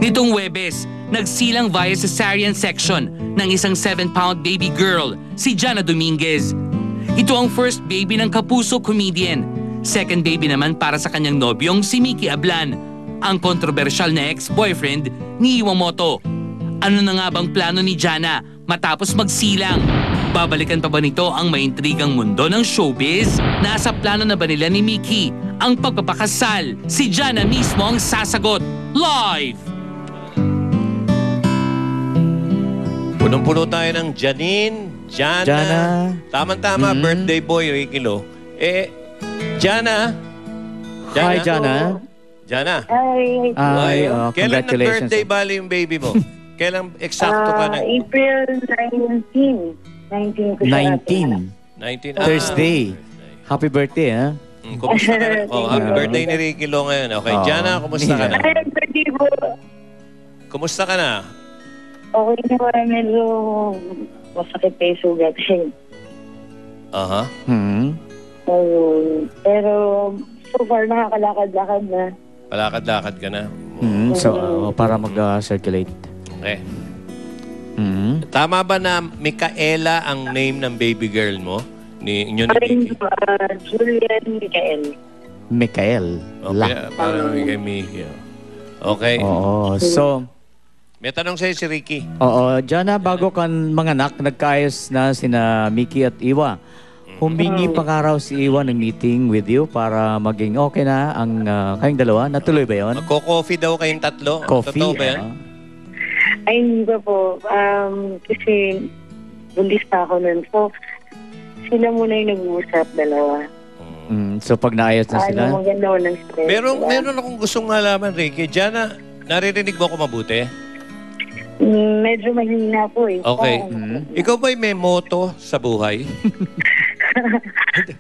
Nitong Huwebes, nagsilang via cesarean section ng isang 7-pound baby girl, si Jana Dominguez. Ito ang first baby ng kapuso comedian. Second baby naman para sa kanyang nobyong si Mickey Ablan, ang kontrobersyal na ex-boyfriend ni Iwamoto. Ano na nga bang plano ni Jana matapos magsilang? Babalikan pa ba nito ang maintrigang mundo ng showbiz? Nasa plano na ba nila ni Mickey ang pagpapakasal? Si Jana mismo ang sasagot. Live! Punong-puno tayo ng Janine, Jana. Tama-tama, birthday boy, Ricky Lo. Jana. Hi, Jana. Jana. Hi. Kailan na Congratulations. birthday bali yung baby mo? Kailan eksakto ka na? April 19. 19 ko siya. 19. 19. Thursday. Happy birthday, ha? Kumusta ka na? Happy birthday ni Ricky Lo ngayon. Okay, Jana, kumusta ka na? Ay, birthday po. Kumusta ka na? Okay naman, medyo masakit pa yung sugat. Aha. Pero so far nakakalakad-lakad na. Palakad-lakad ka na. So, para mag-circulate. Okay. Tama ba na Micaela ang name ng baby girl mo? Inyo ni Mickey? Julian Michael. Michael. Okay, parang kay Mickey. Okay. Oo. So, may tanong sa'yo si Ricky. Jana, bago kan manganak, nagkaayos na sina Mickey at Iwa. Humingi pa nga raw si Iwa ng meeting with you para maging okay na ang kayong dalawa. Natuloy ba yun? Magko-coffee daw kayong tatlo. Coffee? Totoo ba yan? Ay, hindi ba po. Kasi buntis pa ako nun. So, sila muna yung nag-uusap, dalawa. So, pag naayos na sila? Maganda ko ng stress. Meron akong gustong malaman, Ricky. Jana, naririnig mo ako mabuti? Medyo mahina po eh. Okay. Ikaw ba'y may moto sa buhay?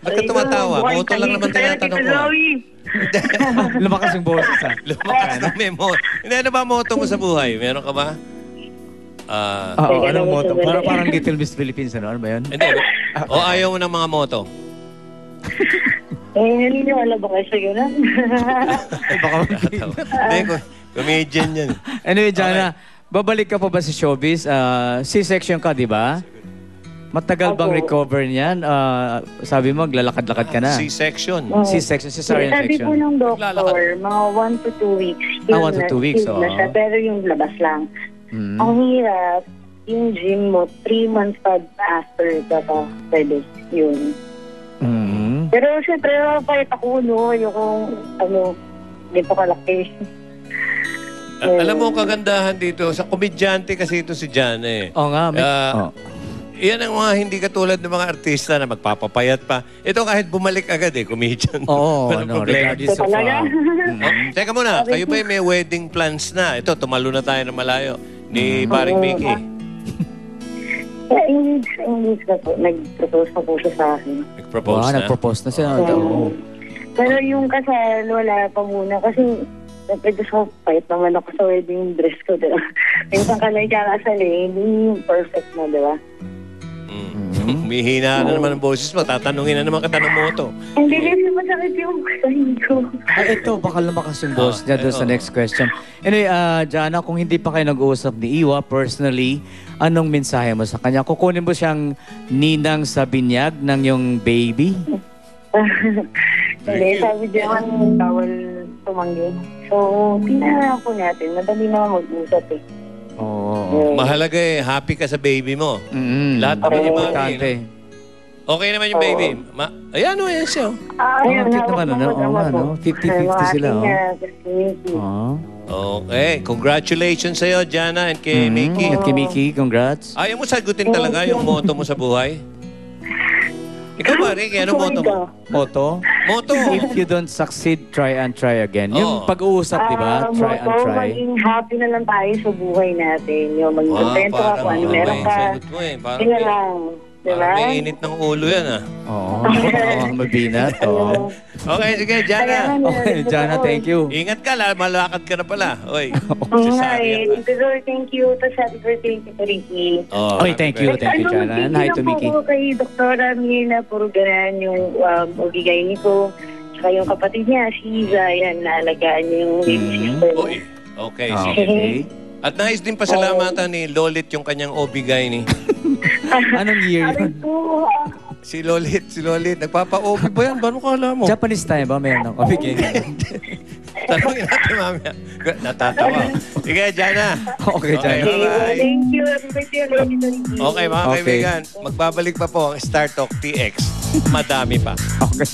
Ba't ka tumatawa? Moto lang naman tinatanong ko. Lumakas yung boses, ha? Lumakas na may moto. Hindi, ano ba moto mo sa buhay? Meron ka ba? Anong moto? Parang Little Miss Philippines, ano? Ano ba yun? Hindi. O ayaw mo ng mga moto? Naniniwala ba kayo sa gano'n? Ay, baka Hindi, comedian yan. Anyway, Jana, babalik ka pa ba sa showbiz? C-section ka, di ba? Matagal bang recover niyan? Sabi mo, maglalakad-lakad ka na. C-section. C-section, cesarean Sabi po section. ng doctor, mga 1 to 2 weeks. 1 to 2 weeks, na siya, pero yung labas lang. Ang hirap, yung gym mo, 3 months pa after ka pwede yun. Pero siyempre, pahit ako, no? Yung hindi pa kalaki. Alam mo, kagandahan dito, sa komedyante kasi ito si Jan eh. Oo nga. Iyan ang mga hindi katulad ng mga artista na magpapapayat pa. Ito kahit bumalik agad eh, comedian. Oo, Walang problema. regardless of... Teka muna, kayo ba may wedding plans na? Ito, tumalo na tayo ng malayo. Ni paring Mickey. Engage na po. Nag-propose na po siya sa akin. Nag-propose na? Nag-propose na siya. Pero yung kasal, wala pa muna. Kasi, gusto ko, pahit naman ako sa wedding dress ko, diba? Yung pang kalay kakasal eh, hindi perfect na, diba? Humihina na naman ang boses mo. Tatanungin na naman kita ng moto. Hindi kasi masakit yung kasahin ko. Ito, baka lumakas yung boss niya doon sa next question. Anyway, Jana, kung hindi pa kayo nag-uusap ni Iwa personally, anong mensahe mo sa kanya? Kukunin mo siyang ninang sa binyag ng yung baby? Hindi, sabi diyan, bawal tumanggi. So, tinanong po natin. Madali naman mag-usap eh. Mahalaga eh, happy ka sa baby mo. Lahat naman yung importante. Okay naman yung baby. Ayan o, ayan siya. Cute naman, ano? Oo nga, no? 50-50 sila, Okay, congratulations sa'yo, Jana, and kay Mickey. At kay Mickey, congrats. Ayaw mo sagutin talaga yung moto mo sa buhay? Ikaw ba, Ricky? Anong moto mo? Moto? Moto. If you don't succeed, try and try again. Yung pag-uusap, di ba? Try and try. Maging happy na lang tayo sa buhay natin. Yung maging contento ka kung ano meron ka. Sige lang. Diba? Parang may init ng ulo yan, ah. Oo. Mabinat. Oo. Okay, sige, Jana. Okay, Jana, thank you. Ingat ka, malakad ka na pala. Oy. Hi, Tito Zor, thank you. Tapos happy birthday, Tito Ricky. Okay, thank you, Jana. And hi to Mickey. Ano, kay Doktora Mina Purugaran, yung mabigay nito. Tsaka yung kapatid niya, si Iza, yan, naalagaan niya yung baby sister. Okay, Ah, sige. okay. At nais din pasalamatan ni Lolit yung kanyang obigay ni. Anong year Aray yun? po. Si Lolit. Nagpapa-obi ba yan? Paano kala mo? Japanese time ba? Meron ako. Bigay. Tanongin natin mamaya. Natatawa. Sige, Jana. Okay, Jana. bye-bye. Thank you. Everybody, everybody. Okay, mga Okay. kaibigan. Magbabalik pa po ang Star Talk TX. Madami pa. Okay.